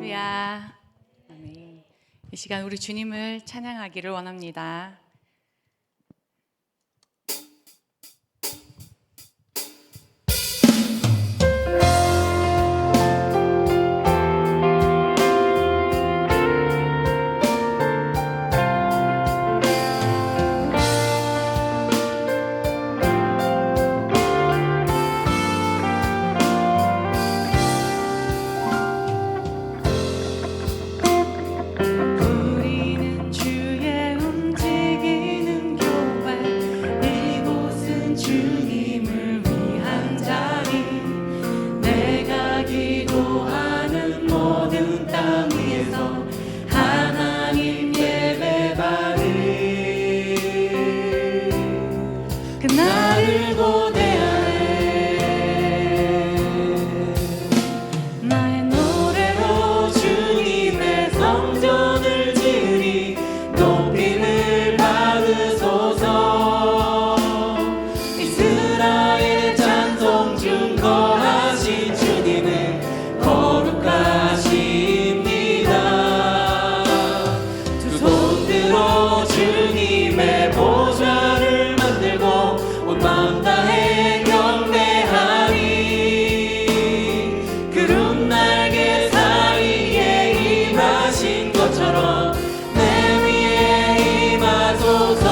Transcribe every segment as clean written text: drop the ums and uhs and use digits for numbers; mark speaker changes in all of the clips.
Speaker 1: 할렐루야. 아멘. 이 시간 우리 주님을 찬양하기를 원합니다.
Speaker 2: 나를 고대하네. 나의 노래로 주님의 성전을 지으리. 높임을 받으소서. 이스라엘 찬송 중 거하신 주님은 거룩하십니다. 두 손 들어 주님의 보좌를 만들고 온 마음 다해 경배하리. 구름 날개 사이에 임하신 것처럼 내 위에 임하소서.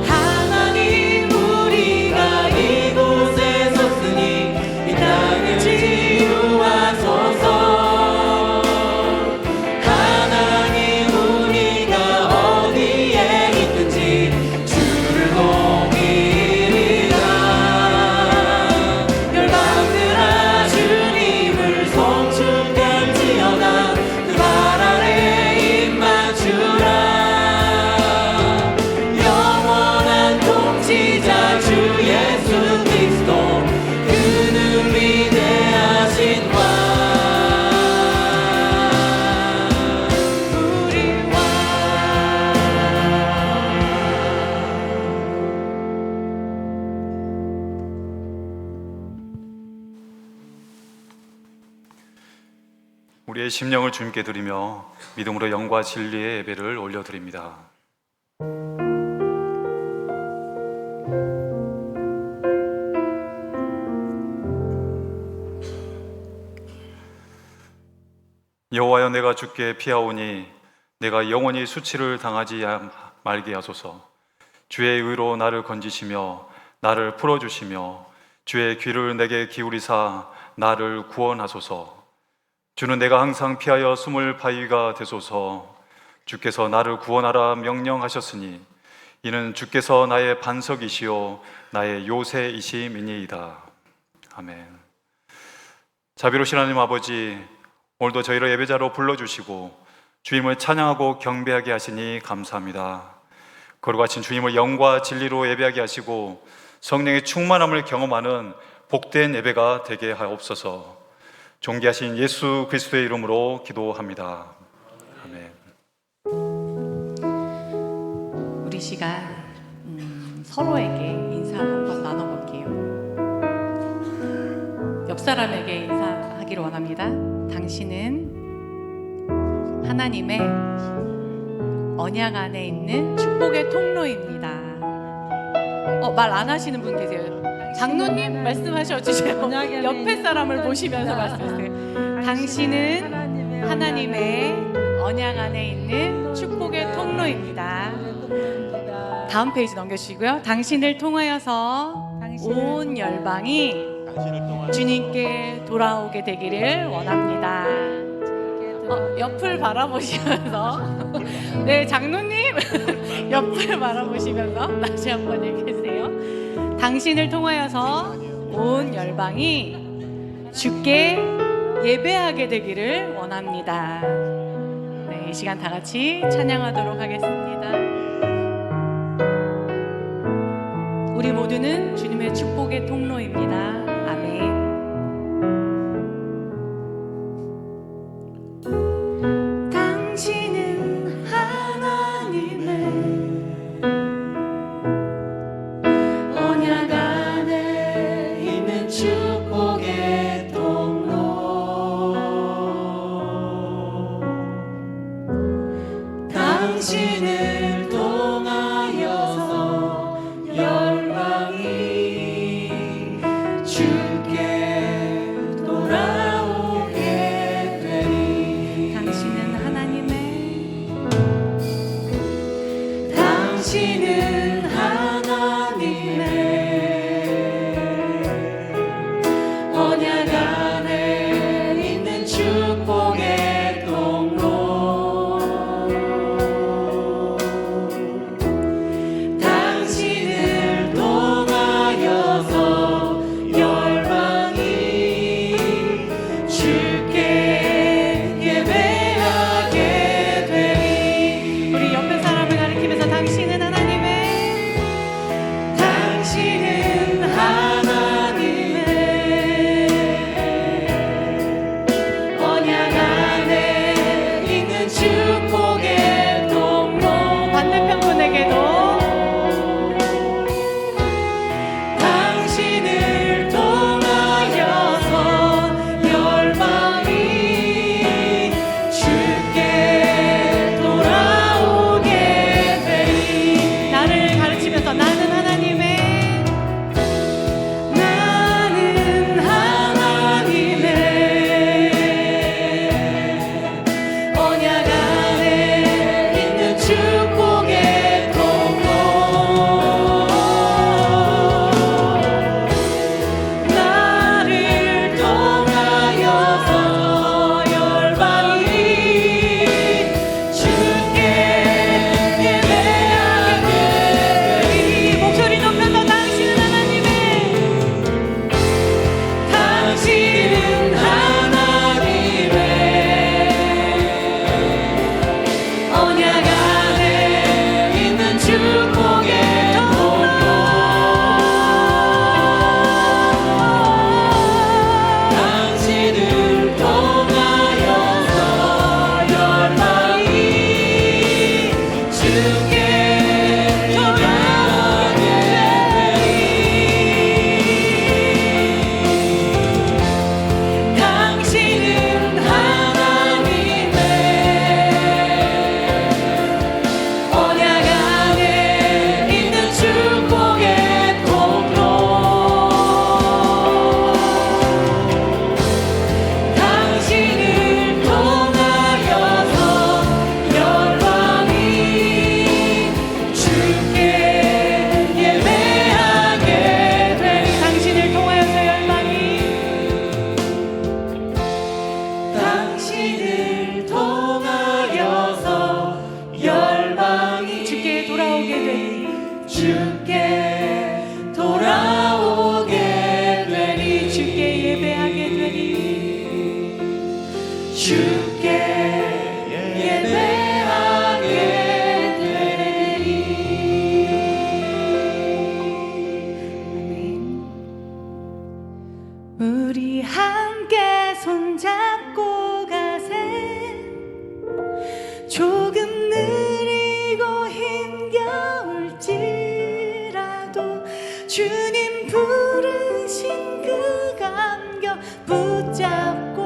Speaker 2: 하나님 우리가 이곳에 섰으니 이 땅을 지루하소서. 하나님 우리가 어디에 있든지 열방들아 주님을 송축할지어다. 그 발 아래 입 맞추라. 영원한 통치자 주 예수 그리스도 그는 위대하신 왕. 우리 왕.
Speaker 3: 우리의 심령을 주님께 드리며 믿음으로 영과 진리의 예배를 올려드립니다. 여호와여, 내가 주께 피하오니 내가 영원히 수치를 당하지 말게 하소서. 주의 의로 나를 건지시며 나를 풀어주시며 주의 귀를 내게 기울이사 나를 구원하소서. 주는 내가 항상 피하여 숨을 바위가 되소서. 주께서 나를 구원하라 명령하셨으니 이는 주께서 나의 반석이시요 나의 요새이심이니이다. 아멘. 자비로우신 하나님 아버지, 오늘도 저희를 예배자로 불러주시고 주님을 찬양하고 경배하게 하시니 감사합니다. 거룩하신 주님을 영과 진리로 예배하게 하시고 성령의 충만함을 경험하는 복된 예배가 되게 하옵소서. 존귀하신 예수 그리스도의 이름으로 기도합니다. 아멘.
Speaker 1: 우리 시간 서로에게 인사 한번 나눠볼게요. 옆 사람에게 인사하기를 원합니다. 당신은 하나님의 언약 안에 있는 축복의 통로입니다. 말 안 하시는 분 계세요. 장로님 말씀하셔 주세요. 옆에 사람을 보시면서 말씀하세요. 당신은 하나님의 언약 안에 있는 축복의 통로입니다. 다음 페이지 넘겨주시고요. 당신을 통하여서 온 열방이 주님께 돌아오게 되기를 원합니다. 옆을 바라보시면서 네, 장로님 옆을 바라보시면서 다시 한번 얘기해주세요. 당신을 통하여서 온 열방이 주께 예배하게 되기를 원합니다. 네, 이 시간 다 같이 찬양하도록 하겠습니다. 우리 모두는 주님의 축복의 통로입니다. 아멘.
Speaker 2: 당신은 하나님의 언약 안에 있는 축복의 통로. 주께 돌아오게 되리
Speaker 1: 주께 예배하게 되리
Speaker 2: 주께 예배하게 되리
Speaker 1: 우리 함께 손잡고 가세 조금 느리고 힘겨울지라도 주님 부르신 그 감격 붙잡고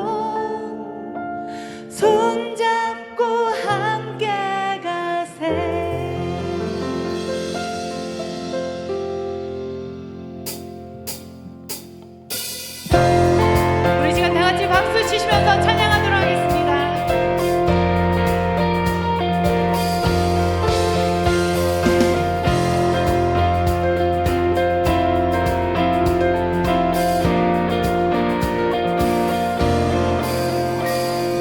Speaker 1: 손잡고 함께 가세 우리 시간 다 같이 박수 치시면서 찬양하도록 하겠습니다.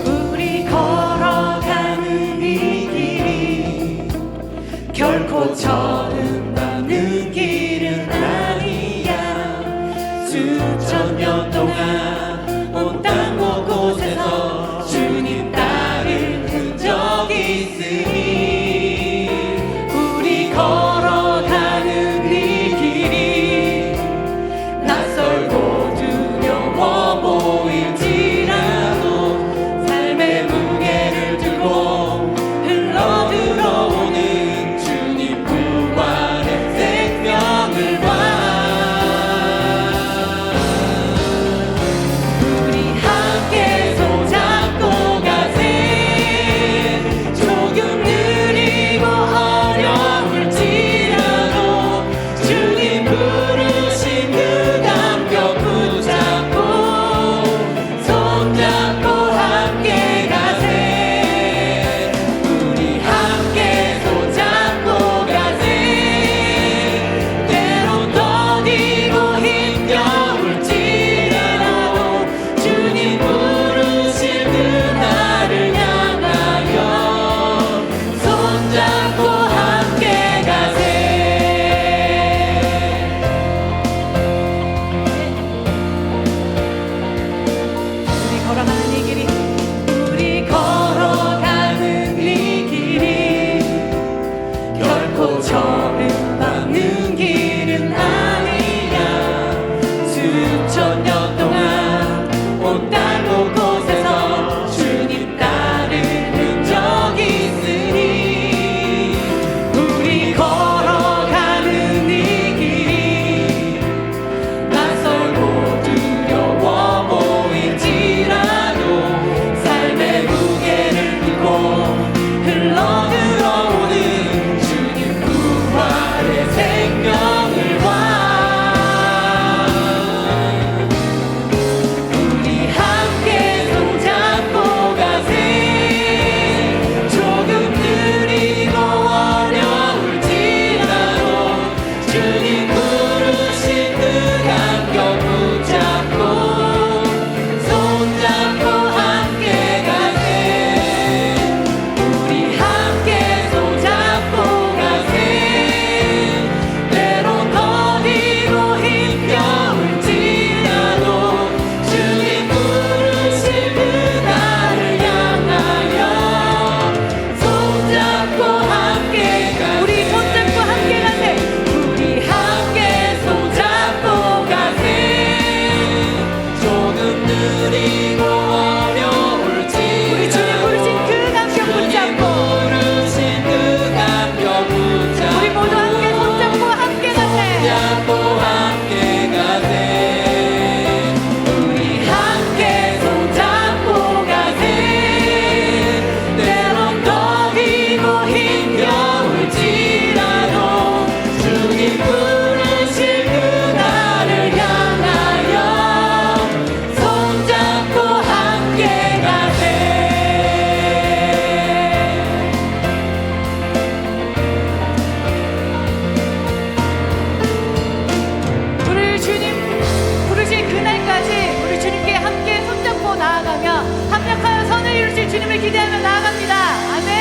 Speaker 1: 우리 걸어가는 이 길이 결코 처음 밟는 길은 아니야
Speaker 2: 수천 년 동안 온 땅 곳곳에서 주님 따른 흔적이 있으니 우리 걸어가는 이 길이 낯설고 두려워 보일지라도 삶의 무게를 들고 흘러들어오는 주님 부활의 생명을 봐 우리 함께 손잡고 가세 조금 느리고 어려울지라도 주님 부르신 그 감격 붙잡고 손잡고 함께 가세 우리 함께 손잡고 가세 때론 더디고 힘겨울지라도 주님 부르신 그날을 향하여 손잡고 함께 가세 우리 걸어가는 이 길이 결코 처음 밟는 길은 아니야 수천 년 동안 온 땅 곳곳에서 주님 따른 흔적이 있으니 우리 걸어가는 이 길이 낯설고 두려워 보일지라도 삶의 무게를 들고 흘러들어오는 주님 부활의 생명을 봐 우리 함께 손잡고 가세 조금 느리고 어려울지라도 주님 부르신 그 감격 붙잡고 손잡고 함께 가세 우리 함께 손잡고 가세 때론 더디고 힘겨울지라도 주님 부르신 그날을 향하여 손잡고 함께 가세 우리 손잡고 함께 가세 우리 함께 손잡고 가세 조금 느리고 어려울지 우리 주님 부르신 그 감격 붙잡고 부르신 그 감격 붙잡고 우리 모두 함께 손잡고 함께 가세 손잡고 함께 가세 우리 함께 손잡고 가세 때론 더디고 힘겨울지라도 주님 부르신 그날을 향하여 손잡고 함께 가세 우리 주님 부르신 그날까지 우리 주님께 함께 손잡고 나아가며 합력하여 선을 이루실 주님을 기대하며 나아갑니다. 아멘.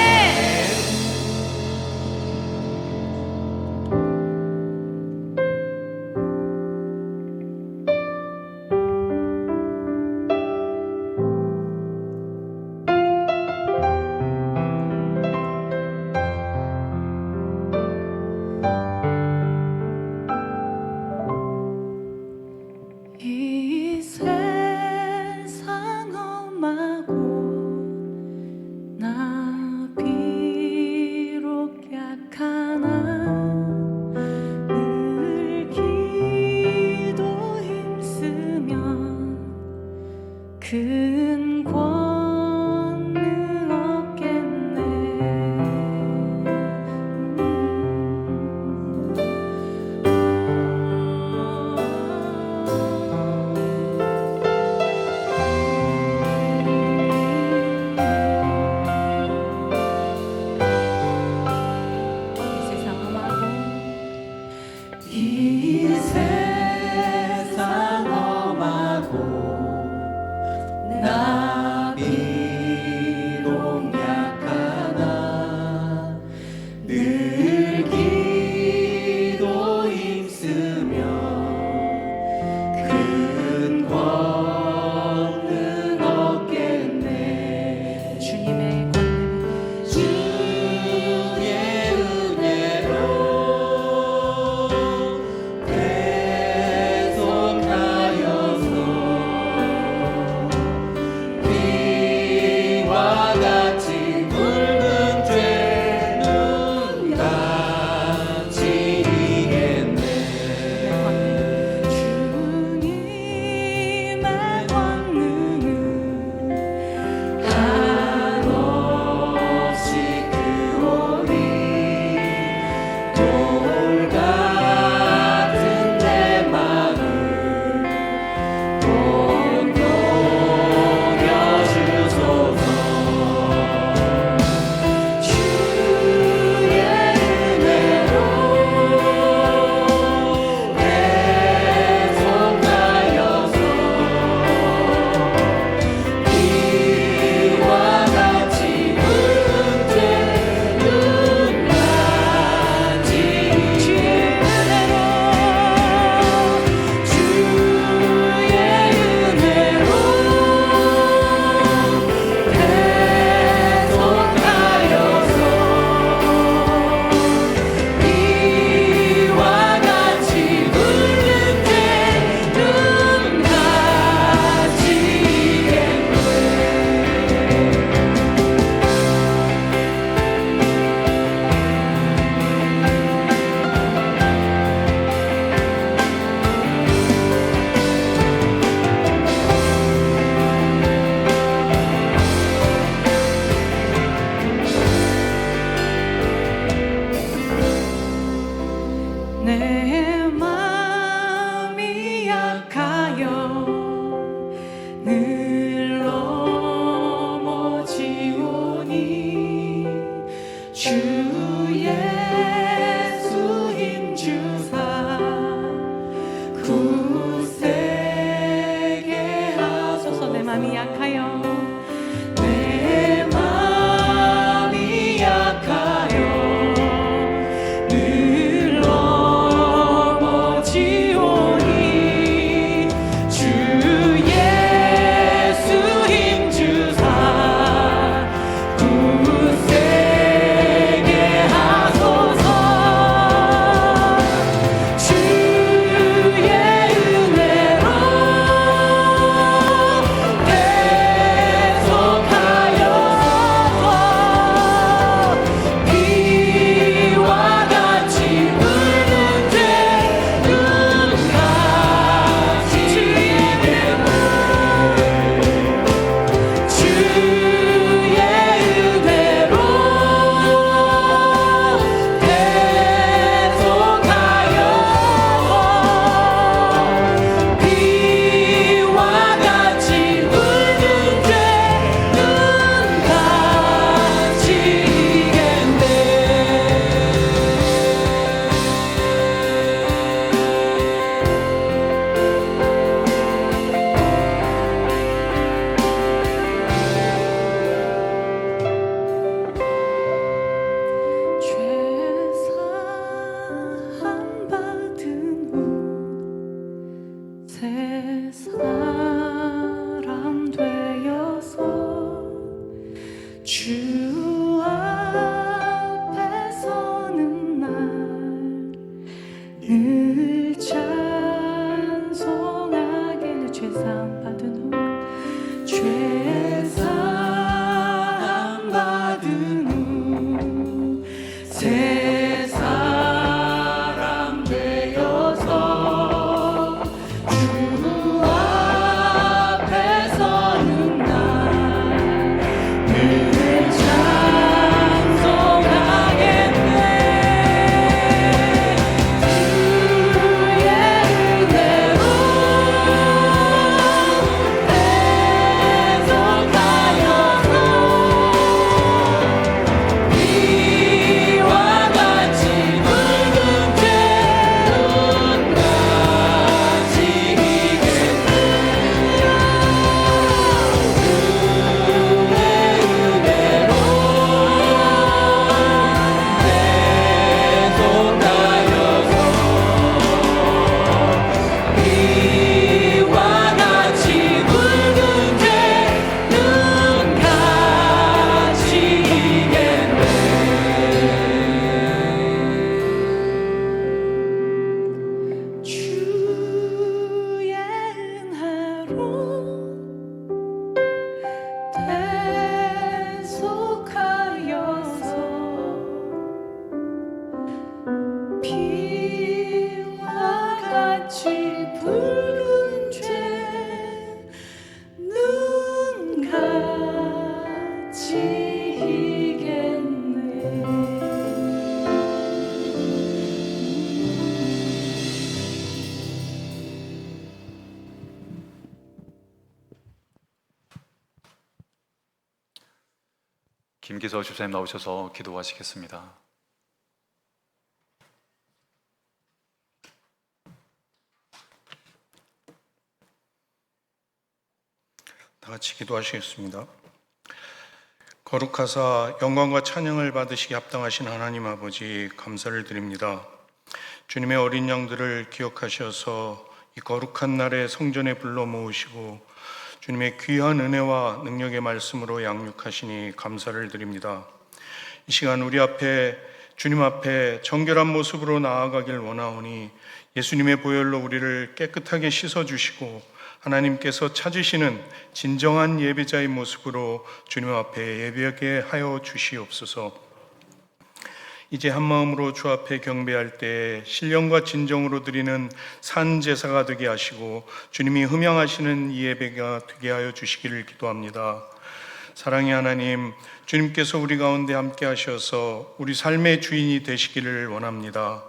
Speaker 2: 이 세상 험하고 나 비록 약하나 늘 기도 힘쓰며 큰 권능 얻겠네.
Speaker 1: 주님의 권능
Speaker 2: 주의 은혜로 계속하여서 비와 같이 굵은 죄는 가지겠네.
Speaker 1: 주님의 권능은
Speaker 2: 한없이 크오니 돌 같은 내 마음 온동여 주소서. 주의 은혜로 계속하여서 비와 같이 굵은 죄는 가지겠네. 주의 은혜로 계속하여서 비와 같이 굵은 죄는
Speaker 1: 내 마음이 약하여 늘 넘어지오니 주 예수 힘주사 굳세게 하소서. 내 마음이 약하여 내 마음이 약하여 늘 넘어지오니 주 예수 힘주사 굳세게 하소서. 주의 은혜로 계속하여서 비와 같이 굵은 죄는 가지겠네. 주의 은혜로 계속하여서 비와 같이 굵은 죄는 죄사함 받은 후 새 사람 되어서 주 앞에 서는 날 늘 찬송하게. 내 죄사함 받은 후 죄사함 받은 후 새 사람 되어서 주 앞에 서는 날 늘 찬송하겠네. 주
Speaker 2: 같이 붉은 죄 눈같이 희겠네.
Speaker 3: 김기서 집사님 나오셔서 기도하시겠습니다.
Speaker 4: 다 같이 기도하시겠습니다. 거룩하사 영광과 찬양을 받으시기 합당하신 하나님 아버지, 감사를 드립니다. 주님의 어린 양들을 기억하셔서 이 거룩한 날에 성전에 불러 모으시고 주님의 귀한 은혜와 능력의 말씀으로 양육하시니 감사를 드립니다. 이 시간 우리 앞에 주님 앞에 정결한 모습으로 나아가길 원하오니 예수님의 보혈로 우리를 깨끗하게 씻어주시고 하나님께서 찾으시는 진정한 예배자의 모습으로 주님 앞에 예배하게 하여 주시옵소서. 이제 한 마음으로 주 앞에 경배할 때 신령과 진정으로 드리는 산 제사가 되게 하시고 주님이 흠양하시는 이 예배가 되게 하여 주시기를 기도합니다. 사랑의 하나님, 주님께서 우리 가운데 함께 하셔서 우리 삶의 주인이 되시기를 원합니다.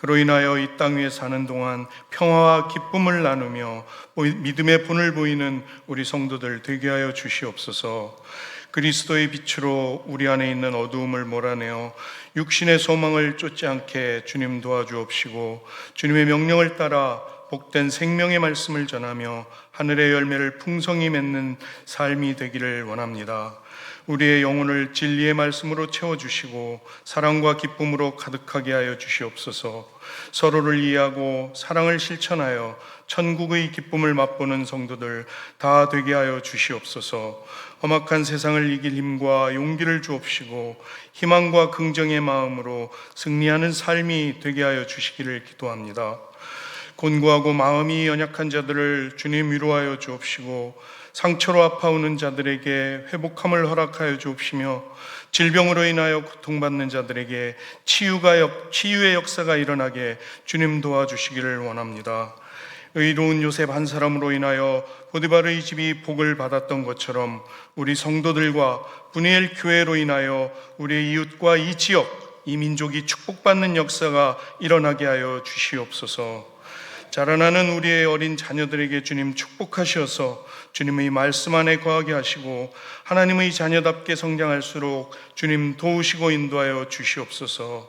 Speaker 4: 그로 인하여 이 땅 위에 사는 동안 평화와 기쁨을 나누며 믿음의 본을 보이는 우리 성도들 되게 하여 주시옵소서. 그리스도의 빛으로 우리 안에 있는 어두움을 몰아내어 육신의 소망을 쫓지 않게 주님 도와주옵시고 주님의 명령을 따라 복된 생명의 말씀을 전하며 하늘의 열매를 풍성히 맺는 삶이 되기를 원합니다. 우리의 영혼을 진리의 말씀으로 채워주시고 사랑과 기쁨으로 가득하게 하여 주시옵소서. 서로를 이해하고 사랑을 실천하여 천국의 기쁨을 맛보는 성도들 다 되게 하여 주시옵소서. 험악한 세상을 이길 힘과 용기를 주옵시고 희망과 긍정의 마음으로 승리하는 삶이 되게 하여 주시기를 기도합니다. 곤고하고 마음이 연약한 자들을 주님 위로하여 주옵시고 상처로 아파오는 자들에게 회복함을 허락하여 주옵시며 질병으로 인하여 고통받는 자들에게 치유의 역사가 일어나게 주님 도와주시기를 원합니다. 의로운 요셉 한 사람으로 인하여 보디바르의 집이 복을 받았던 것처럼 우리 성도들과 분이엘 교회로 인하여 우리의 이웃과 이 지역, 이 민족이 축복받는 역사가 일어나게 하여 주시옵소서. 자라나는 우리의 어린 자녀들에게 주님 축복하셔서 주님의 말씀 안에 거하게 하시고 하나님의 자녀답게 성장할수록 주님 도우시고 인도하여 주시옵소서.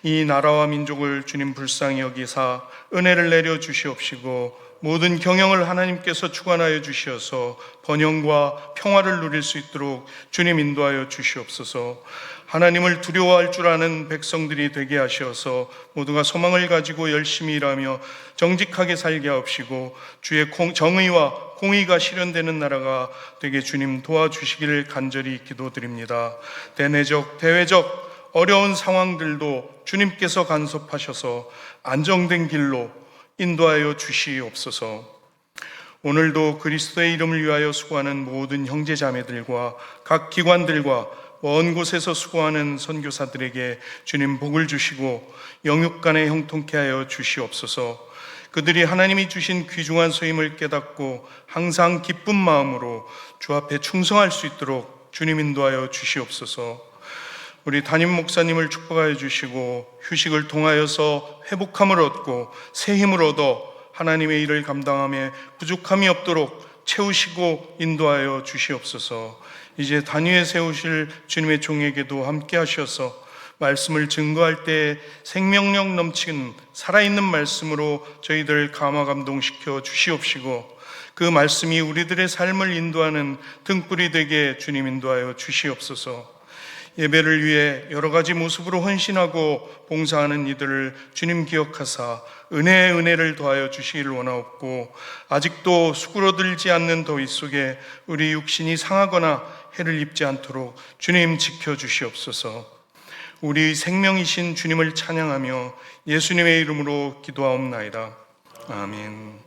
Speaker 4: 이 나라와 민족을 주님 불쌍히 여기사 은혜를 내려 주시옵시고 모든 경영을 하나님께서 주관하여 주시어서 번영과 평화를 누릴 수 있도록 주님 인도하여 주시옵소서. 하나님을 두려워할 줄 아는 백성들이 되게 하시어서 모두가 소망을 가지고 열심히 일하며 정직하게 살게 하옵시고 주의 정의와 공의가 실현되는 나라가 되게 주님 도와주시기를 간절히 기도드립니다. 대내적, 대외적 어려운 상황들도 주님께서 간섭하셔서 안정된 길로 인도하여 주시옵소서. 오늘도 그리스도의 이름을 위하여 수고하는 모든 형제자매들과 각 기관들과 먼 곳에서 수고하는 선교사들에게 주님 복을 주시고 영육간에 형통케 하여 주시옵소서. 그들이 하나님이 주신 귀중한 소임을 깨닫고 항상 기쁜 마음으로 주 앞에 충성할 수 있도록 주님 인도하여 주시옵소서. 우리 담임 목사님을 축복하여 주시고 휴식을 통하여서 회복함을 얻고 새 힘을 얻어 하나님의 일을 감당함에 부족함이 없도록 채우시고 인도하여 주시옵소서. 이제 단위에 세우실 주님의 종에게도 함께 하셔서 말씀을 증거할 때 생명력 넘치는 살아있는 말씀으로 저희들 감화 감동시켜 주시옵시고 그 말씀이 우리들의 삶을 인도하는 등불이 되게 주님 인도하여 주시옵소서. 예배를 위해 여러 가지 모습으로 헌신하고 봉사하는 이들을 주님 기억하사 은혜의 은혜를 더하여 주시기를 원하옵고 아직도 수그러들지 않는 더위 속에 우리 육신이 상하거나 해를 입지 않도록 주님 지켜주시옵소서. 우리 생명이신 주님을 찬양하며 예수님의 이름으로 기도하옵나이다. 아멘.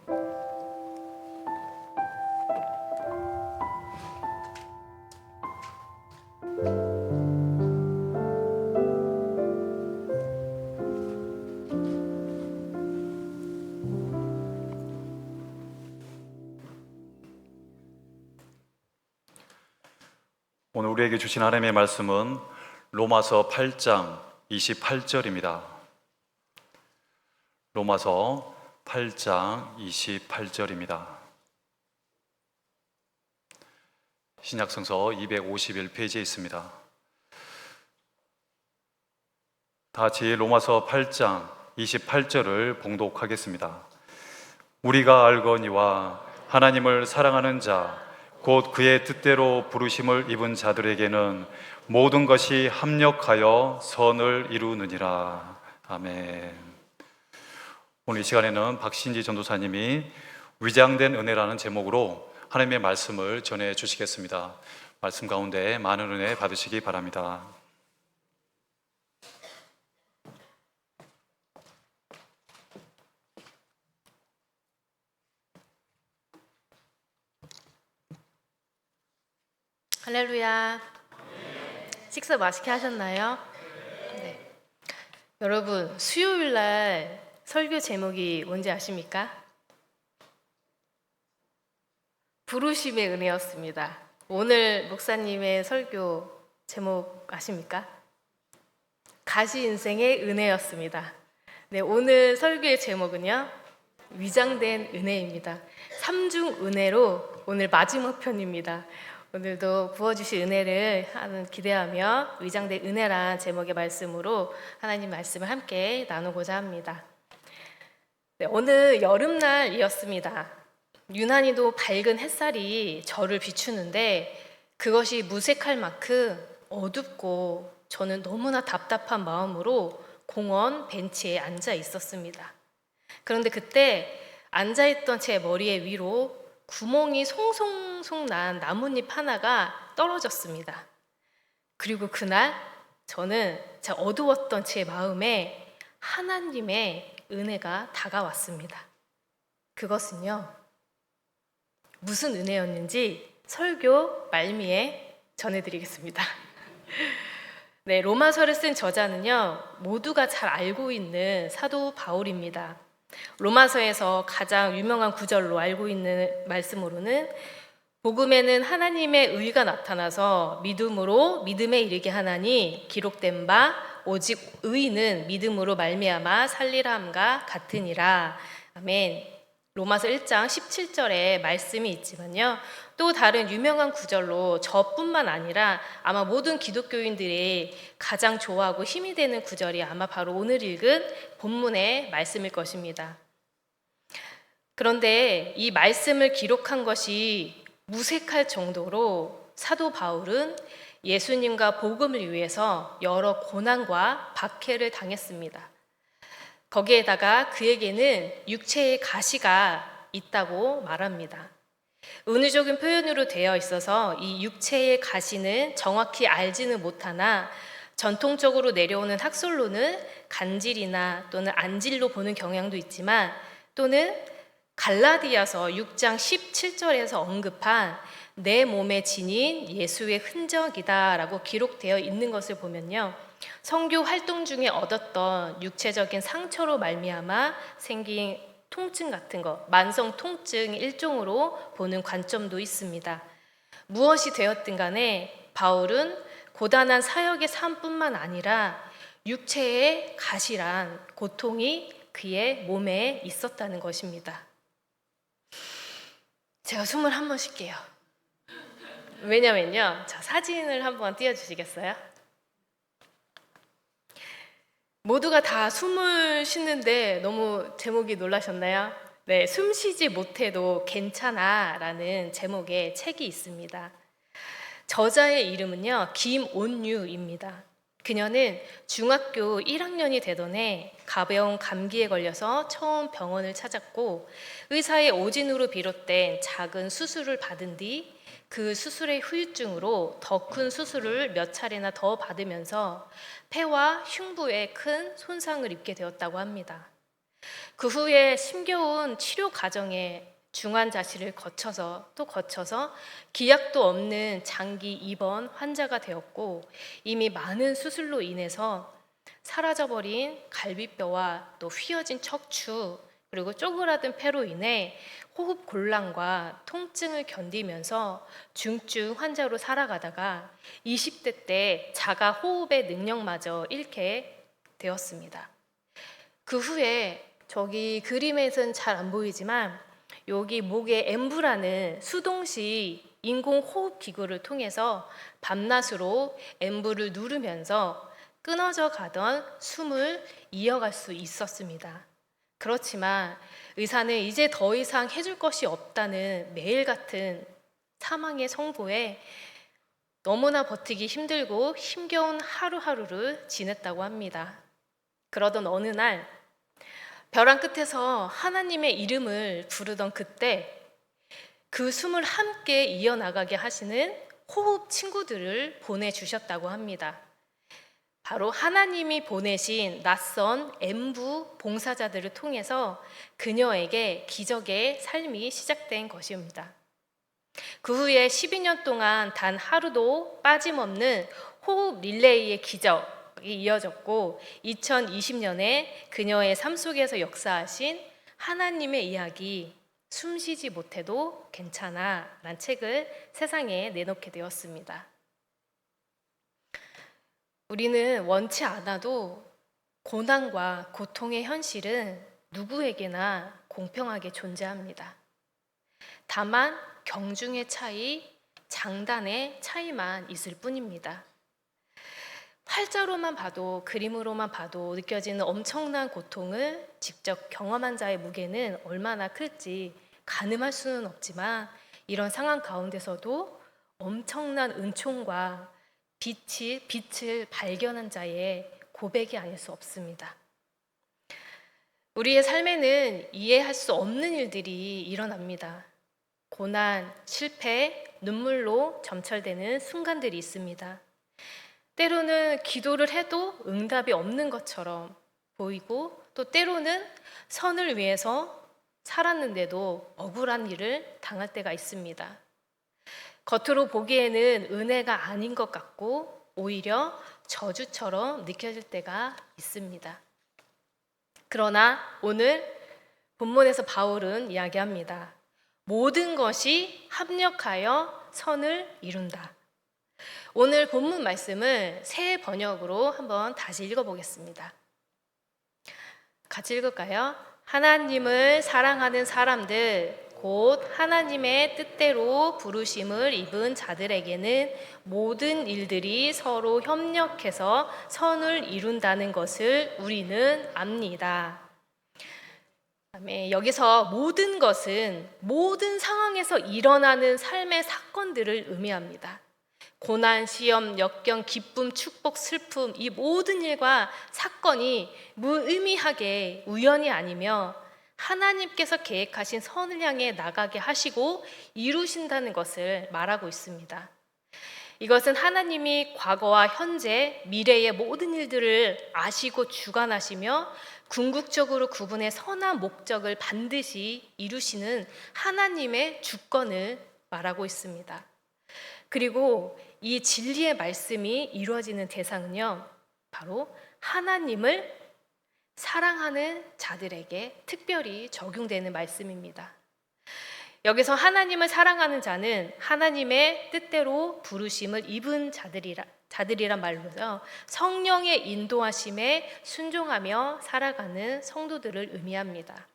Speaker 3: 오늘 우리에게 주신 하나님의 말씀은 로마서 8장 28절입니다. 로마서 8장 28절입니다. 신약성서 251페이지에 있습니다. 다 같이 로마서 8장 28절을 봉독하겠습니다. 우리가 알거니와 하나님을 사랑하는 자 곧 그의 뜻대로 부르심을 입은 자들에게는 모든 것이 합력하여 선을 이루느니라. 아멘. 오늘 이 시간에는 박신지 전도사님이 위장된 은혜라는 제목으로 하나님의 말씀을 전해 주시겠습니다. 말씀 가운데 많은 은혜 받으시기 바랍니다.
Speaker 2: 할렐루야. 식사 맛있게 하셨나요? 네. 여러분, 수요일 날 설교 제목이 뭔지 아십니까? 부르심의 은혜였습니다. 오늘 목사님의 설교 제목 아십니까? 가시 인생의 은혜였습니다. 네, 오늘 설교의 제목은요, 위장된 은혜입니다. 삼중 은혜로 오늘 마지막 편입니다. 오늘도 부어주실 은혜를 기대하며 위장된 은혜란 제목의 말씀으로 하나님 말씀을 함께 나누고자 합니다. 네, 오늘 여름날이었습니다. 유난히도 밝은 햇살이 저를 비추는데 그것이 무색할 만큼 어둡고 저는 너무나 답답한 마음으로 공원 벤치에 앉아 있었습니다. 그런데 그때 앉아있던 제 머리에 위로 구멍이 송송송 난 나뭇잎 하나가 떨어졌습니다. 그리고 그날 저는 어두웠던 제 마음에 하나님의 은혜가 다가왔습니다. 그것은요, 무슨 은혜였는지 설교 말미에 전해드리겠습니다. 네, 로마서를 쓴 저자는요, 모두가 잘 알고 있는 사도 바울입니다. 로마서에서 가장 유명한 구절로 알고 있는 말씀으로는 복음에는 하나님의 의가 나타나서 믿음으로 믿음에 이르게 하나니 기록된 바 오직 의는 믿음으로 말미암아 살리라 함과 같으니라. 아멘. 로마서 1장 17절에 말씀이 있지만요, 또 다른 유명한 구절로 저뿐만 아니라 아마 모든 기독교인들이 가장 좋아하고 힘이 되는 구절이 아마 바로 오늘 읽은 본문의 말씀일 것입니다. 그런데 이 말씀을 기록한 것이 무색할 정도로 사도 바울은 예수님과 복음을 위해서 여러 고난과 박해를 당했습니다. 거기에다가 그에게는 육체의 가시가 있다고 말합니다. 은유적인 표현으로 되어 있어서 이 육체의 가시는 정확히 알지는 못하나 전통적으로 내려오는 학설로는 간질이나 또는 안질로 보는 경향도 있지만, 또는 갈라디아서 6장 17절에서 언급한 내 몸에 지닌 예수의 흔적이다 라고 기록되어 있는 것을 보면요, 선교 활동 중에 얻었던 육체적인 상처로 말미암아 생긴 통증 같은 것, 만성 통증 일종으로 보는 관점도 있습니다. 무엇이 되었든 간에 바울은 고단한 사역의 삶뿐만 아니라 육체의 가시란 고통이 그의 몸에 있었다는 것입니다. 제가 숨을 한번 쉴게요. 왜냐면요, 자, 사진을 한번 띄워주시겠어요? 모두가 다 숨을 쉬는데 너무 제목이 놀라셨나요? 네, 숨 쉬지 못해도 괜찮아 라는 제목의 책이 있습니다. 저자의 이름은요, 김온유입니다. 그녀는 중학교 1학년이 되던 해 가벼운 감기에 걸려서 처음 병원을 찾았고, 의사의 오진으로 비롯된 작은 수술을 받은 뒤 그 수술의 후유증으로 더 큰 수술을 몇 차례나 더 받으면서 폐와 흉부에 큰 손상을 입게 되었다고 합니다. 그 후에 힘겨운 치료 과정에 중환자실을 거쳐서 기약도 없는 장기 입원 환자가 되었고, 이미 많은 수술로 인해서 사라져버린 갈비뼈와 또 휘어진 척추, 그리고 쪼그라든 폐로 인해 호흡 곤란과 통증을 견디면서 중증 환자로 살아가다가 20대 때 자가 호흡의 능력마저 잃게 되었습니다. 그 후에 저기 그림에서는 잘 안 보이지만 여기 목에 엠브라는 수동식 인공호흡 기구를 통해서 밤낮으로 엠브를 누르면서 끊어져 가던 숨을 이어갈 수 있었습니다. 그렇지만 의사는 이제 더 이상 해줄 것이 없다는 매일 같은 사망의 선고에 너무나 버티기 힘들고 힘겨운 하루하루를 지냈다고 합니다. 그러던 어느 날 벼랑 끝에서 하나님의 이름을 부르던 그때 그 숨을 함께 이어나가게 하시는 호흡 친구들을 보내주셨다고 합니다. 바로 하나님이 보내신 낯선 엠부 봉사자들을 통해서 그녀에게 기적의 삶이 시작된 것입니다. 그 후에 12년 동안 단 하루도 빠짐없는 호흡 릴레이의 기적이 이어졌고 2020년에 그녀의 삶 속에서 역사하신 하나님의 이야기 숨쉬지 못해도 괜찮아 라는 책을 세상에 내놓게 되었습니다. 우리는 원치 않아도 고난과 고통의 현실은 누구에게나 공평하게 존재합니다. 다만 경중의 차이, 장단의 차이만 있을 뿐입니다. 활자로만 봐도, 그림으로만 봐도 느껴지는 엄청난 고통을 직접 경험한 자의 무게는 얼마나 클지 가늠할 수는 없지만 이런 상황 가운데서도 엄청난 은총과 빛을 발견한 자의 고백이 아닐 수 없습니다. 우리의 삶에는 이해할 수 없는 일들이 일어납니다. 고난, 실패, 눈물로 점철되는 순간들이 있습니다. 때로는 기도를 해도 응답이 없는 것처럼 보이고 또 때로는 선을 위해서 살았는데도 억울한 일을 당할 때가 있습니다. 겉으로 보기에는 은혜가 아닌 것 같고 오히려 저주처럼 느껴질 때가 있습니다. 그러나 오늘 본문에서 바울은 이야기합니다. 모든 것이 합력하여 선을 이룬다. 오늘 본문 말씀을 새 번역으로 한번 다시 읽어보겠습니다. 같이 읽을까요? 하나님을 사랑하는 사람들, 곧 하나님의 뜻대로 부르심을 입은 자들에게는 모든 일들이 서로 협력해서 선을 이룬다는 것을 우리는 압니다. 여기서 모든 것은 모든 상황에서 일어나는 삶의 사건들을 의미합니다. 고난, 시험, 역경, 기쁨, 축복, 슬픔, 이 모든 일과 사건이 무의미하게 우연이 아니며 하나님께서 계획하신 선을 향해 나가게 하시고 이루신다는 것을 말하고 있습니다. 이것은 하나님이 과거와 현재, 미래의 모든 일들을 아시고 주관하시며 궁극적으로 그분의 선한 목적을 반드시 이루시는 하나님의 주권을 말하고 있습니다. 그리고 이 진리의 말씀이 이루어지는 대상은요, 바로 하나님을 사랑하는 자들에게 특별히 적용되는 말씀입니다. 여기서 하나님을 사랑하는 자는 하나님의 뜻대로 부르심을 입은 자들이란 말로요, 성령의 인도하심에 순종하며 살아가는 성도들을 의미합니다.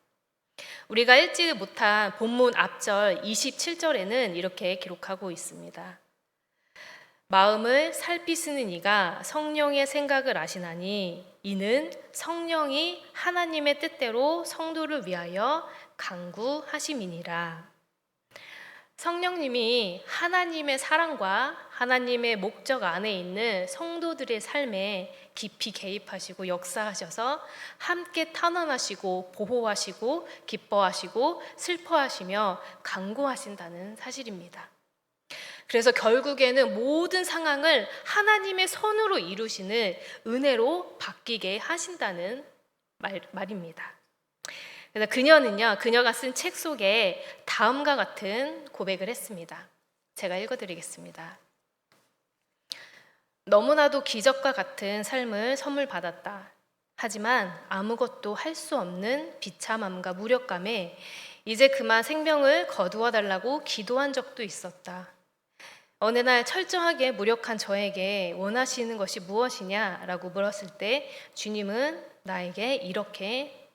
Speaker 2: 우리가 읽지 못한 본문 앞절 27절에는 이렇게 기록하고 있습니다. 마음을 살피시는 이가 성령의 생각을 아시나니 이는 성령이 하나님의 뜻대로 성도를 위하여 간구하심이니라. 성령님이 하나님의 사랑과 하나님의 목적 안에 있는 성도들의 삶에 깊이 개입하시고 역사하셔서 함께 탄원하시고 보호하시고 기뻐하시고 슬퍼하시며 간구하신다는 사실입니다. 그래서 결국에는 모든 상황을 하나님의 손으로 이루시는 은혜로 바뀌게 하신다는 말입니다. 그래서 그녀가 쓴 책 속에 다음과 같은 고백을 했습니다. 제가 읽어드리겠습니다. 너무나도 기적과 같은 삶을 선물 받았다.
Speaker 5: 하지만 아무것도 할 수 없는 비참함과 무력감에 이제 그만 생명을 거두어 달라고 기도한 적도 있었다. 어느 날 철저하게 무력한 저에게 원하시는 것이 무엇이냐라고 물었을 때 주님은 나에게 이렇게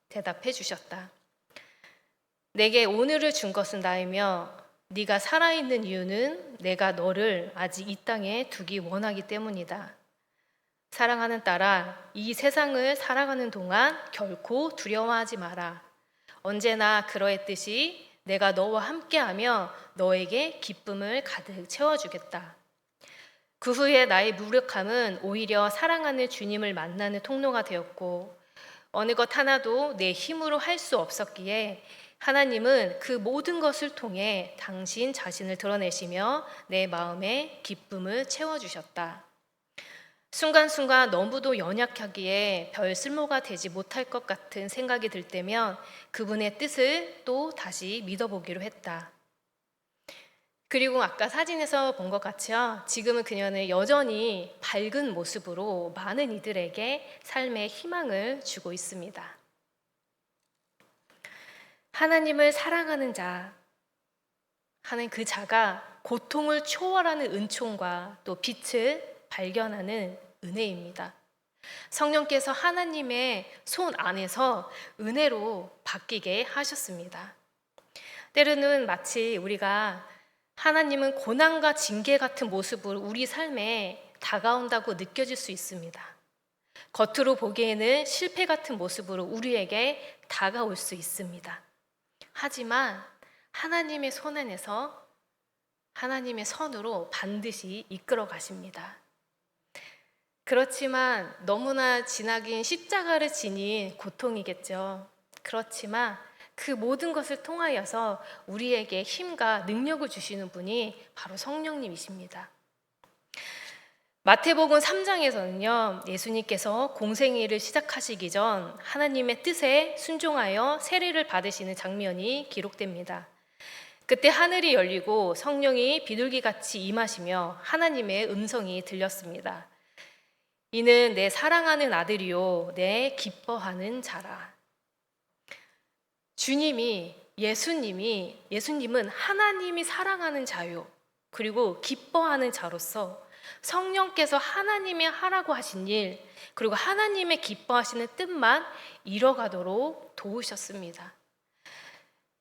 Speaker 5: 대답해 주셨다. 내게 오늘을 준 것은 나이며 네가 살아있는 이유는 내가 너를 아직 이 땅에 두기 원하기 때문이다. 사랑하는 딸아, 이 세상을 살아가는 동안 결코 두려워하지 마라. 언제나 그러했듯이 내가 너와 함께하며 너에게 기쁨을 가득 채워주겠다. 그 후에 나의 무력함은 오히려 사랑하는 주님을 만나는 통로가 되었고 어느 것 하나도 내 힘으로 할 수 없었기에 하나님은 그 모든 것을 통해 당신 자신을 드러내시며 내 마음에 기쁨을 채워주셨다. 순간순간 너무도 연약하기에 별 쓸모가 되지 못할 것 같은 생각이 들 때면 그분의 뜻을 또 다시 믿어보기로 했다. 그리고 아까 사진에서 본 것 같이요. 지금은 그녀는 여전히 밝은 모습으로 많은 이들에게 삶의 희망을 주고 있습니다. 하나님을 사랑하는 자 하는 그 자가 고통을 초월하는 은총과 또 빛을 발견하는 은혜입니다. 성령께서 하나님의 손 안에서 은혜로 바뀌게 하셨습니다. 때로는 마치 우리가 하나님은 고난과 징계 같은 모습으로 우리 삶에 다가온다고 느껴질 수 있습니다. 겉으로 보기에는 실패 같은 모습으로 우리에게 다가올 수 있습니다. 하지만 하나님의 손 안에서 하나님의 선으로 반드시 이끌어 가십니다. 그렇지만 너무나 지나긴 십자가를 지닌 고통이겠죠. 그렇지만 그 모든 것을 통하여서 우리에게 힘과 능력을 주시는 분이 바로 성령님이십니다. 마태복음 3장에서는요, 예수님께서 공생애를 시작하시기 전 하나님의 뜻에 순종하여 세례를 받으시는 장면이 기록됩니다. 그때 하늘이 열리고 성령이 비둘기같이 임하시며 하나님의 음성이 들렸습니다. 이는 내 사랑하는 아들이요 내 기뻐하는 자라. 예수님은 하나님이 사랑하는 자요 그리고 기뻐하는 자로서 성령께서 하나님이 하라고 하신 일 그리고 하나님의 기뻐하시는 뜻만 이뤄가도록 도우셨습니다.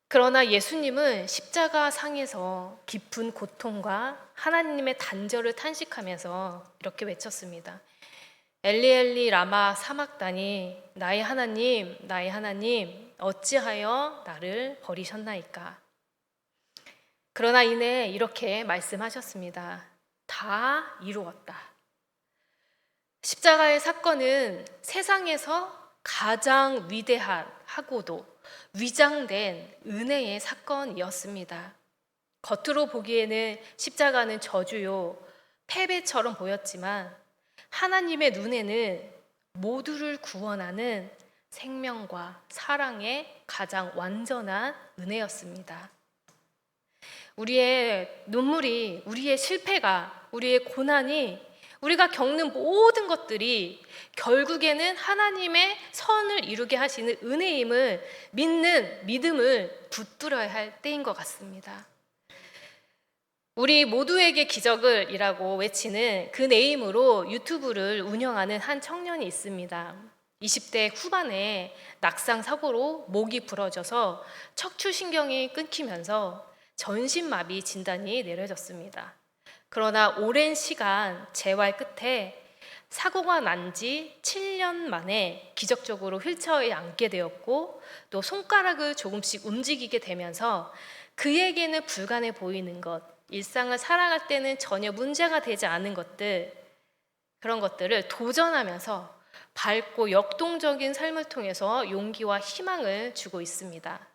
Speaker 5: 그러나 예수님은 십자가 상에서 깊은 고통과 하나님의 단절을 탄식하면서 이렇게 외쳤습니다. 엘리 엘리 라마 사막다니 나의 하나님 어찌하여 나를 버리셨나이까. 그러나 이내 이렇게 말씀하셨습니다. 다 이루었다. 십자가의 사건은 세상에서 가장 위대하고도 위장된 은혜의 사건이었습니다. 겉으로 보기에는 십자가는 저주요 패배처럼 보였지만 하나님의 눈에는 모두를 구원하는 생명과 사랑의 가장 완전한 은혜였습니다. 우리의 눈물이, 우리의 실패가, 우리의 고난이, 우리가 겪는 모든 것들이 결국에는 하나님의 선을 이루게 하시는 은혜임을 믿는 믿음을 붙들어야 할 때인 것 같습니다. 우리 모두에게 기적을이라고 외치는 그 네임으로 유튜브를 운영하는 한 청년이 있습니다. 20대 후반에 낙상 사고로 목이 부러져서 척추신경이 끊기면서 전신마비 진단이 내려졌습니다. 그러나 오랜 시간 재활 끝에 사고가 난 지 7년 만에 기적적으로 휠체어에 앉게 되었고 또 손가락을 조금씩 움직이게 되면서 그에게는 불가능해 보이는 것, 일상을 살아갈 때는 전혀 문제가 되지 않은 것들, 그런 것들을 도전하면서 밝고 역동적인 삶을 통해서 용기와 희망을 주고 있습니다.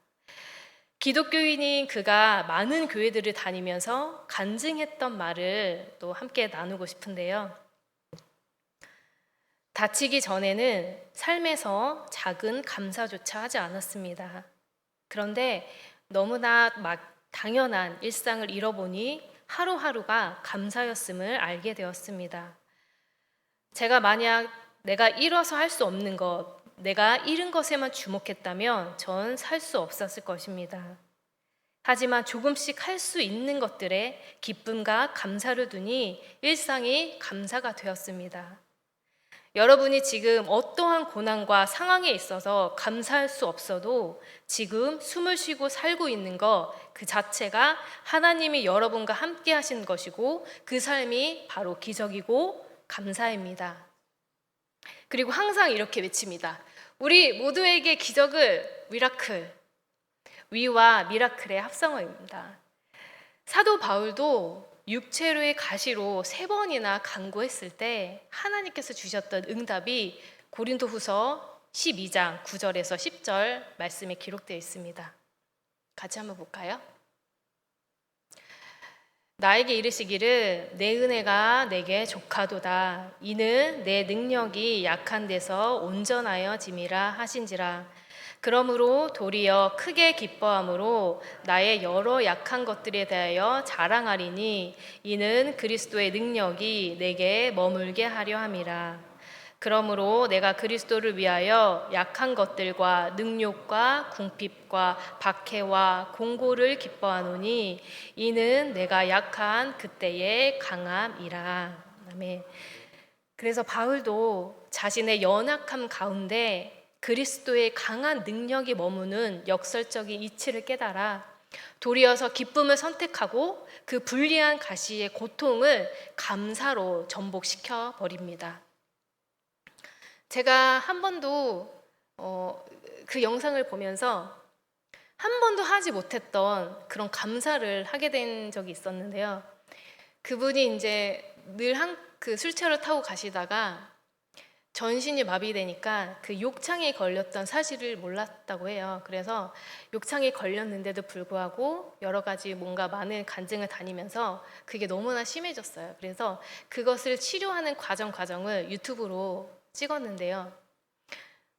Speaker 5: 기독교인인 그가 많은 교회들을 다니면서 간증했던 말을 또 함께 나누고 싶은데요. 다치기 전에는 삶에서 작은 감사조차 하지 않았습니다. 그런데 너무나 당연한 일상을 잃어보니 하루하루가 감사였음을 알게 되었습니다. 제가 만약 내가 잃어서 할 수 없는 것, 내가 잃은 것에만 주목했다면 전 살 수 없었을 것입니다. 하지만 조금씩 할 수 있는 것들에 기쁨과 감사를 두니 일상이 감사가 되었습니다. 여러분이 지금 어떠한 고난과 상황에 있어서 감사할 수 없어도 지금 숨을 쉬고 살고 있는 것 그 자체가 하나님이 여러분과 함께 하신 것이고 그 삶이 바로 기적이고 감사입니다. 그리고 항상 이렇게 외칩니다. 우리 모두에게 기적을 미라클, 위와 미라클의 합성어입니다. 사도 바울도 육체로의 가시로 3번이나 간구했을 때 하나님께서 주셨던 응답이 고린도후서 12장 9절에서 10절 말씀에 기록되어 있습니다. 같이 한번 볼까요? 나에게 이르시기를 내 은혜가 내게 족하도다. 이는 내 능력이 약한 데서 온전하여 짐이라 하신지라. 그러므로 도리어 크게 기뻐함으로 나의 여러 약한 것들에 대하여 자랑하리니 이는 그리스도의 능력이 내게 머물게 하려 함이라. 그러므로 내가 그리스도를 위하여 약한 것들과 능욕과 궁핍과 박해와 공고를 기뻐하노니 이는 내가 약한 그때의 강함이라. 아멘. 그래서 바울도 자신의 연약함 가운데 그리스도의 강한 능력이 머무는 역설적인 이치를 깨달아 도리어서 기쁨을 선택하고 그 불리한 가시의 고통을 감사로 전복시켜 버립니다. 제가 한 번도 그 영상을 보면서 한 번도 하지 못했던 그런 감사를 하게 된 적이 있었는데요. 그분이 이제 늘 그 술차를 타고 가시다가 전신이 마비되니까 그 욕창에 걸렸던 사실을 몰랐다고 해요. 그래서 욕창에 걸렸는데도 불구하고 여러 가지 뭔가 많은 간증을 다니면서 그게 너무나 심해졌어요. 그래서 그것을 치료하는 과정을 유튜브로 찍었는데요.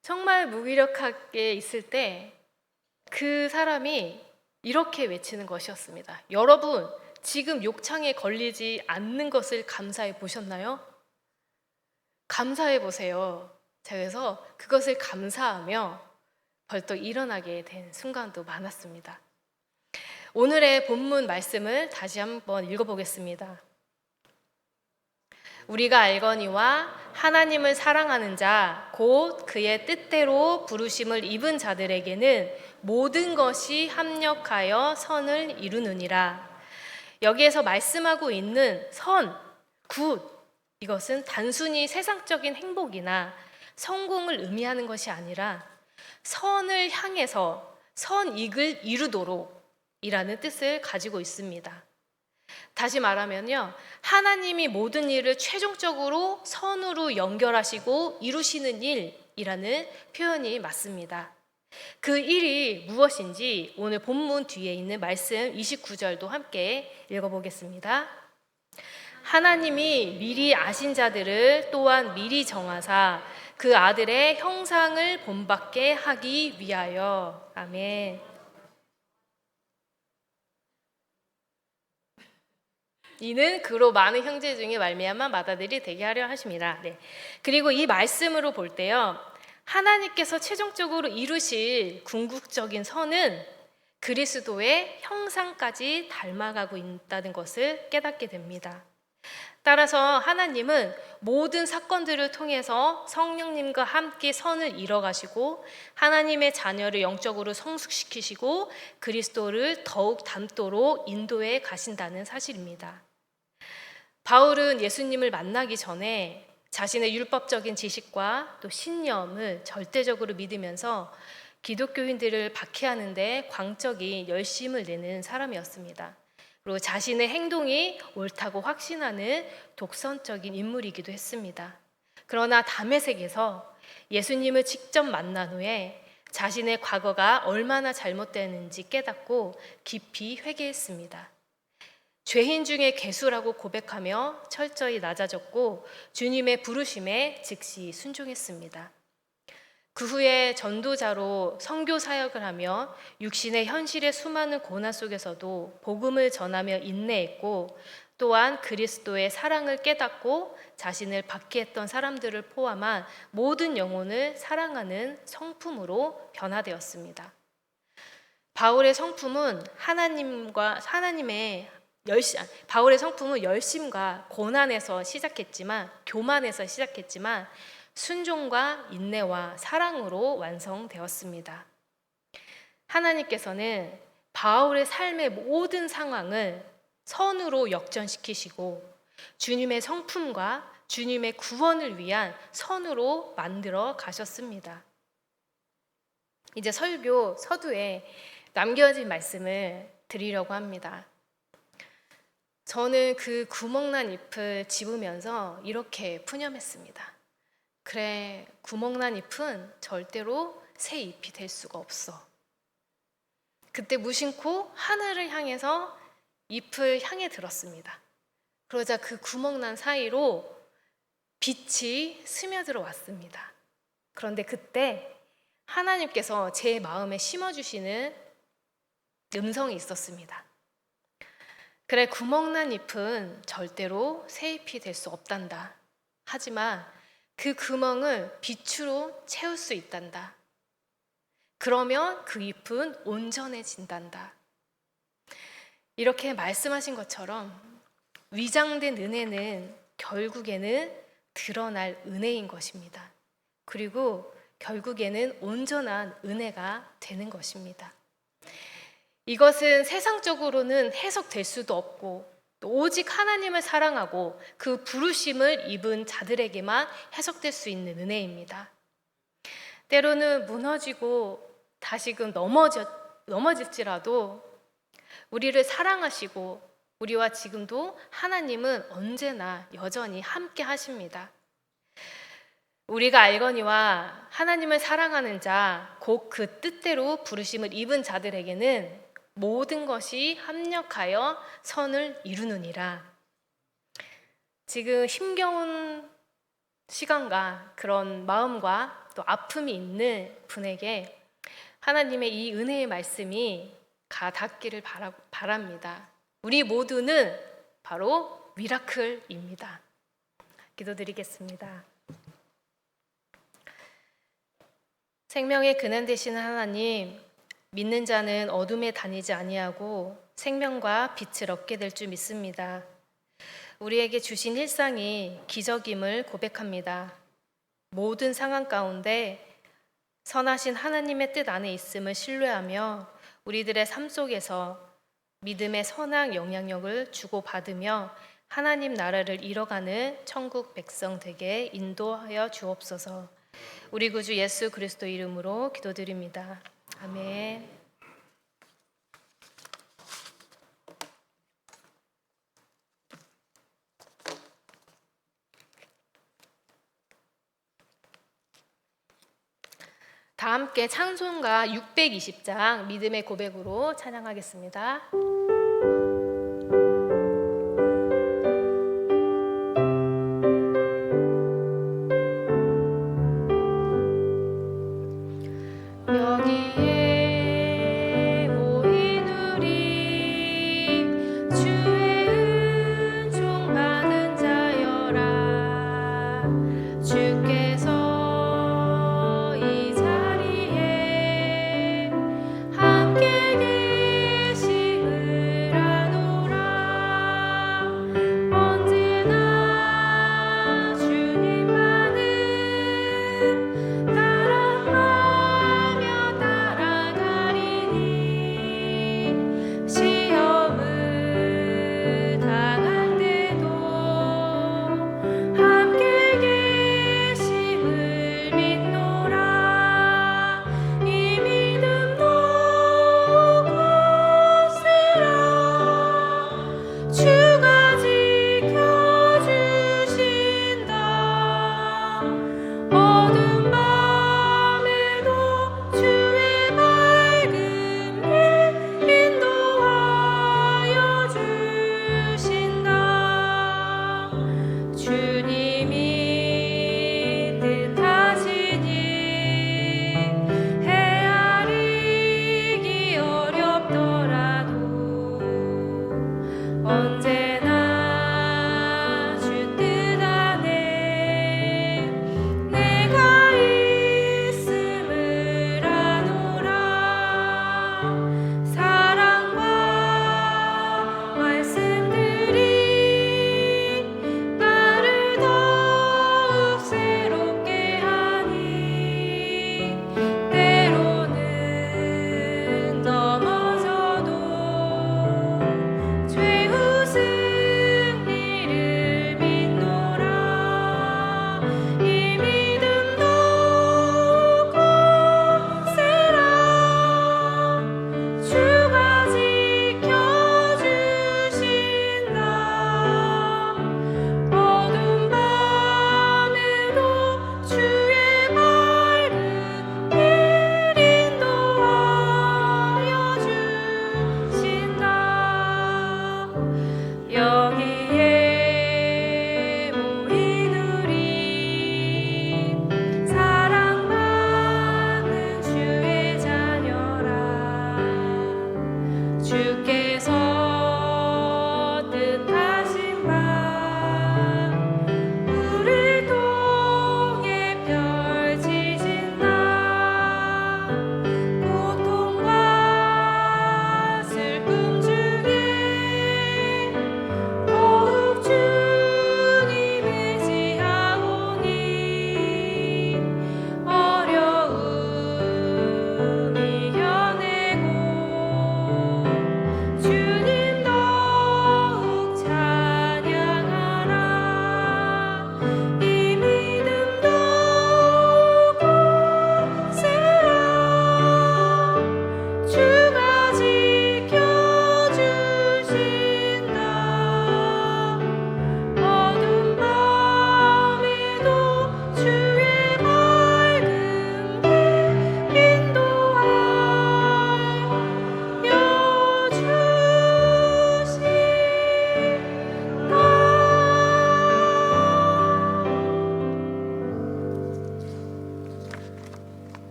Speaker 5: 정말 무기력하게 있을 때 그 사람이 이렇게 외치는 것이었습니다. 여러분, 지금 욕창에 걸리지 않는 것을 감사해 보셨나요? 감사해 보세요. 그래서 그것을 감사하며 벌떡 일어나게 된 순간도 많았습니다. 오늘의 본문 말씀을 다시 한번 읽어보겠습니다. 우리가 알거니와 하나님을 사랑하는 자, 곧 그의 뜻대로 부르심을 입은 자들에게는 모든 것이 합력하여 선을 이루느니라. 여기에서 말씀하고 있는 선, 굿, 이것은 단순히 세상적인 행복이나 성공을 의미하는 것이 아니라 선을 향해서 선익을 이루도록 이라는 뜻을 가지고 있습니다. 다시 말하면요, 하나님이 모든 일을 최종적으로 선으로 연결하시고 이루시는 일이라는 표현이 맞습니다. 그 일이 무엇인지 오늘 본문 뒤에 있는 말씀 29절도 함께 읽어보겠습니다. 하나님이 미리 아신 자들을 또한 미리 정하사 그 아들의 형상을 본받게 하기 위하여. 아멘. 이는 그로 많은 형제 중에 말미암아 맏아들이 되게 하려 하심이라. 네. 그리고 이 말씀으로 볼 때요, 하나님께서 최종적으로 이루실 궁극적인 선은 그리스도의 형상까지 닮아가고 있다는 것을 깨닫게 됩니다. 따라서 하나님은 모든 사건들을 통해서 성령님과 함께 선을 이뤄가시고 하나님의 자녀를 영적으로 성숙시키시고 그리스도를 더욱 닮도록 인도해 가신다는 사실입니다. 바울은 예수님을 만나기 전에 자신의 율법적인 지식과 또 신념을 절대적으로 믿으면서 기독교인들을 박해하는 데 광적인 열심을 내는 사람이었습니다. 그리고 자신의 행동이 옳다고 확신하는 독선적인 인물이기도 했습니다. 그러나 다메섹에서 예수님을 직접 만난 후에 자신의 과거가 얼마나 잘못되는지 깨닫고 깊이 회개했습니다. 죄인 중에 괴수라고 고백하며 철저히 낮아졌고 주님의 부르심에 즉시 순종했습니다. 그 후에 전도자로 선교 사역을 하며 육신의 현실의 수많은 고난 속에서도 복음을 전하며 인내했고 또한 그리스도의 사랑을 깨닫고 자신을 박해했던 사람들을 포함한 모든 영혼을 사랑하는 성품으로 변화되었습니다. 바울의 성품은 바울의 성품은 열심과 고난에서 시작했지만, 교만에서 시작했지만 순종과 인내와 사랑으로 완성되었습니다. 하나님께서는 바울의 삶의 모든 상황을 선으로 역전시키시고 주님의 성품과 주님의 구원을 위한 선으로 만들어 가셨습니다. 이제 설교 서두에 남겨진 말씀을 드리려고 합니다. 저는 그 구멍난 잎을 집으면서 이렇게 푸념했습니다. 그래, 구멍난 잎은 절대로 새 잎이 될 수가 없어. 그때 무심코 하늘을 향해서 잎을 향해 들었습니다. 그러자 그 구멍난 사이로 빛이 스며들어 왔습니다. 그런데 그때 하나님께서 제 마음에 심어주시는 음성이 있었습니다. 그래, 구멍난 잎은 절대로 새 잎이 될 수 없단다. 하지만 그 구멍을 빛으로 채울 수 있단다. 그러면 그 잎은 온전해진단다. 이렇게 말씀하신 것처럼 위장된 은혜는 결국에는 드러날 은혜인 것입니다. 그리고 결국에는 온전한 은혜가 되는 것입니다. 이것은 세상적으로는 해석될 수도 없고 또 오직 하나님을 사랑하고 그 부르심을 입은 자들에게만 해석될 수 있는 은혜입니다. 때로는 무너지고 다시금 넘어질지라도 우리를 사랑하시고 우리와 지금도 하나님은 언제나 여전히 함께 하십니다. 우리가 알거니와 하나님을 사랑하는 자, 곧 그 뜻대로 부르심을 입은 자들에게는 모든 것이 합력하여 선을 이루느니라. 지금 힘겨운 시간과 그런 마음과 또 아픔이 있는 분에게 하나님의 이 은혜의 말씀이 닿기를 바랍니다. 우리 모두는 바로 미라클입니다. 기도드리겠습니다. 생명의 근원 되시는 하나님, 믿는 자는 어둠에 다니지 아니하고 생명과 빛을 얻게 될 줄 믿습니다. 우리에게 주신 일상이 기적임을 고백합니다. 모든 상황 가운데 선하신 하나님의 뜻 안에 있음을 신뢰하며 우리들의 삶 속에서 믿음의 선한 영향력을 주고받으며 하나님 나라를 이뤄가는 천국 백성 되게 인도하여 주옵소서. 우리 구주 예수 그리스도 이름으로 기도드립니다. 아멘. 다 함께 찬송가 620장 믿음의 고백으로 찬양하겠습니다. 여기에 모인 우리 주의 은총 받은 자여라. 주께서 이 자리에 함께 계심을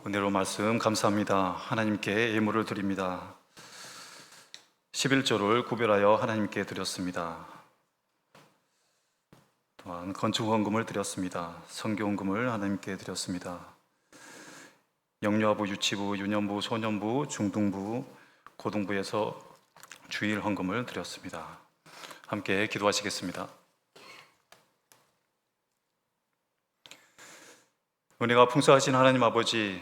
Speaker 3: 은혜로 말씀 감사합니다. 하나님께 예물을 드립니다. 11조를 구별하여 하나님께 드렸습니다. 또한 건축헌금을 드렸습니다. 선교헌금을 하나님께 드렸습니다. 영유아부, 유치부, 유년부, 소년부, 중등부, 고등부에서 주일 헌금을 드렸습니다. 함께 기도하시겠습니다. 은혜가 풍성하신 하나님 아버지,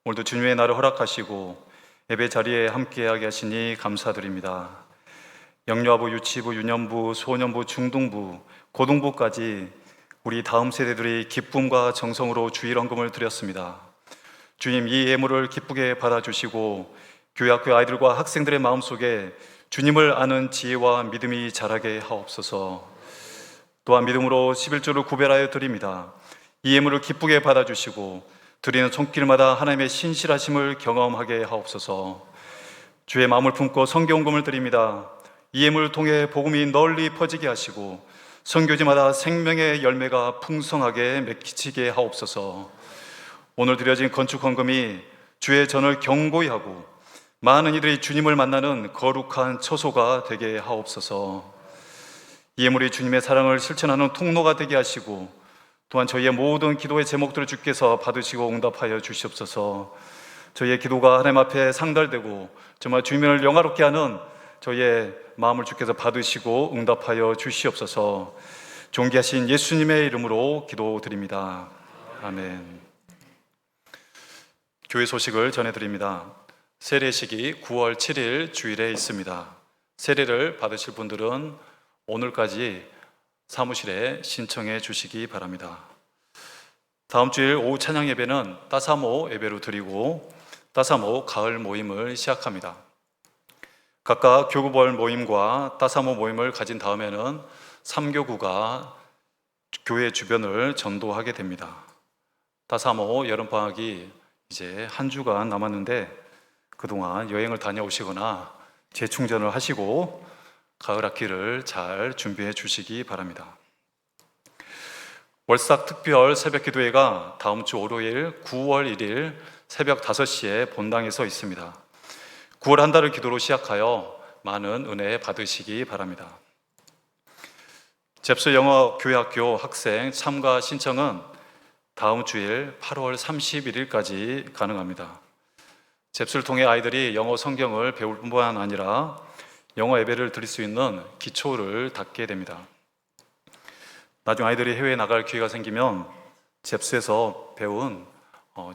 Speaker 3: 오늘도 주님의 날을 허락하시고 예배 자리에 함께하게 하시니 감사드립니다. 영유아부, 유치부, 유년부, 소년부, 중등부, 고등부까지 우리 다음 세대들이 기쁨과 정성으로 주일 헌금을 드렸습니다. 주님, 이 예물을 기쁘게 받아주시고 교회학교 아이들과 학생들의 마음속에 주님을 아는 지혜와 믿음이 자라게 하옵소서. 또한 믿음으로 11조를 구별하여 드립니다. 이 예물을 기쁘게 받아주시고 드리는 손길마다 하나님의 신실하심을 경험하게 하옵소서. 주의 마음을 품고 선교헌금을 드립니다. 이 예물을 통해 복음이 널리 퍼지게 하시고 선교지마다 생명의 열매가 풍성하게 맺히게 하옵소서. 오늘 드려진 건축헌금이 주의 전을 견고히 하고 많은 이들이 주님을 만나는 거룩한 처소가 되게 하옵소서. 이 예물이 주님의 사랑을 실천하는 통로가 되게 하시고 또한 저희의 모든 기도의 제목들을 주께서 받으시고 응답하여 주시옵소서. 저희의 기도가 하나님 앞에 상달되고 정말 주님을 영화롭게 하는 저희의 마음을 주께서 받으시고 응답하여 주시옵소서. 존귀하신 예수님의 이름으로 기도드립니다. 아멘. 교회 소식을 전해드립니다. 세례식이 9월 7일 주일에 있습니다. 세례를 받으실 분들은 오늘까지 사무실에 신청해 주시기 바랍니다. 다음 주일 오후 찬양 예배는 따사모 예배로 드리고 따사모 가을 모임을 시작합니다. 각각 교구벌 모임과 따사모 모임을 가진 다음에는 3교구가 교회 주변을 전도하게 됩니다. 따사모 여름방학이 이제 한 주간 남았는데 그동안 여행을 다녀오시거나 재충전을 하시고 가을 학기를 잘 준비해 주시기 바랍니다. 월삭 특별 새벽기도회가 다음 주 월요일 9월 1일 새벽 5시에 본당에서 있습니다. 9월 한 달을 기도로 시작하여 많은 은혜 받으시기 바랍니다. 잽스 영어 교회학교 학생 참가 신청은 다음 주일 8월 31일까지 가능합니다. 잽스를 통해 아이들이 영어 성경을 배울 뿐만 아니라 영어 예배를 드릴 수 있는 기초를 닦게 됩니다. 나중 아이들이 해외에 나갈 기회가 생기면 잽스에서 배운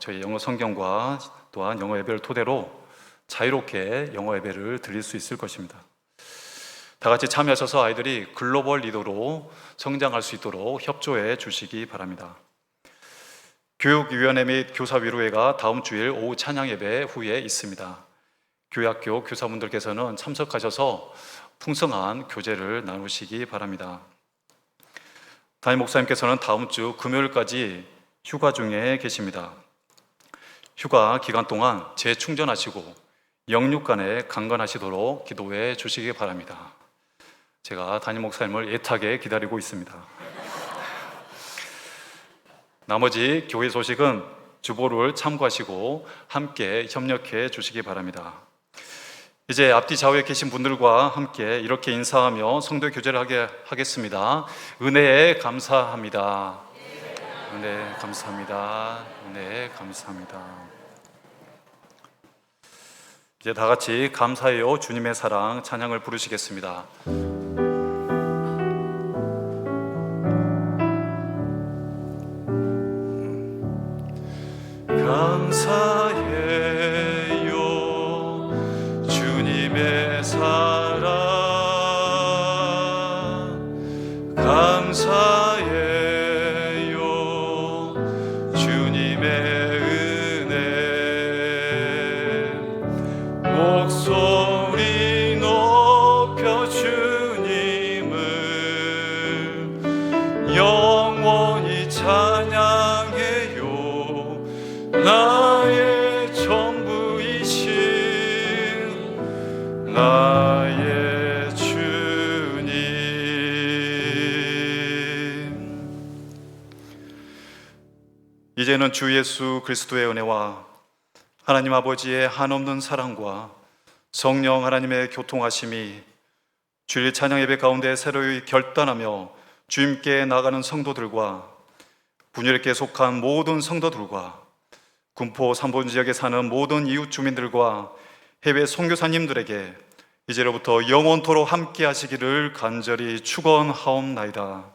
Speaker 3: 저희 영어 성경과 또한 영어 예배를 토대로 자유롭게 영어 예배를 드릴 수 있을 것입니다. 다 같이 참여하셔서 아이들이 글로벌 리더로 성장할 수 있도록 협조해 주시기 바랍니다. 교육위원회 및 교사위로회가 다음 주일 오후 찬양 예배 후에 있습니다. 교회학교 교사분들께서는 참석하셔서 풍성한 교제를 나누시기 바랍니다. 담임 목사님께서는 다음 주 금요일까지 휴가 중에 계십니다. 휴가 기간 동안 재충전하시고 영육간에 강건하시도록 기도해 주시기 바랍니다. 제가 담임 목사님을 애타게 기다리고 있습니다. 나머지 교회 소식은 주보를 참고하시고 함께 협력해 주시기 바랍니다. 이제 앞뒤 좌우에 계신 분들과 함께 이렇게 인사하며 성도 교제를 하겠습니다. 은혜에 감사합니다. 은혜 감사합니다. 은혜 감사합니다. 이제 다 같이 감사해요 주님의 사랑 찬양을 부르시겠습니다. 감사해요 주님의 사랑 감사해요 주님의 은혜 목소리 높여 주님을 영원히 찬양해요 나의 전부이신 나의 주님. 이제는 주 예수 그리스도의 은혜와 하나님 아버지의 한없는 사랑과 성령 하나님의 교통하심이 주일 찬양 예배 가운데 새로이 결단하며 주님께 나가는 성도들과 분유롭게 속한 모든 성도들과 군포 삼본 지역에 사는 모든 이웃 주민들과 해외 선교사님들에게 이제로부터 영원토록 함께 하시기를 간절히 축원하옵나이다.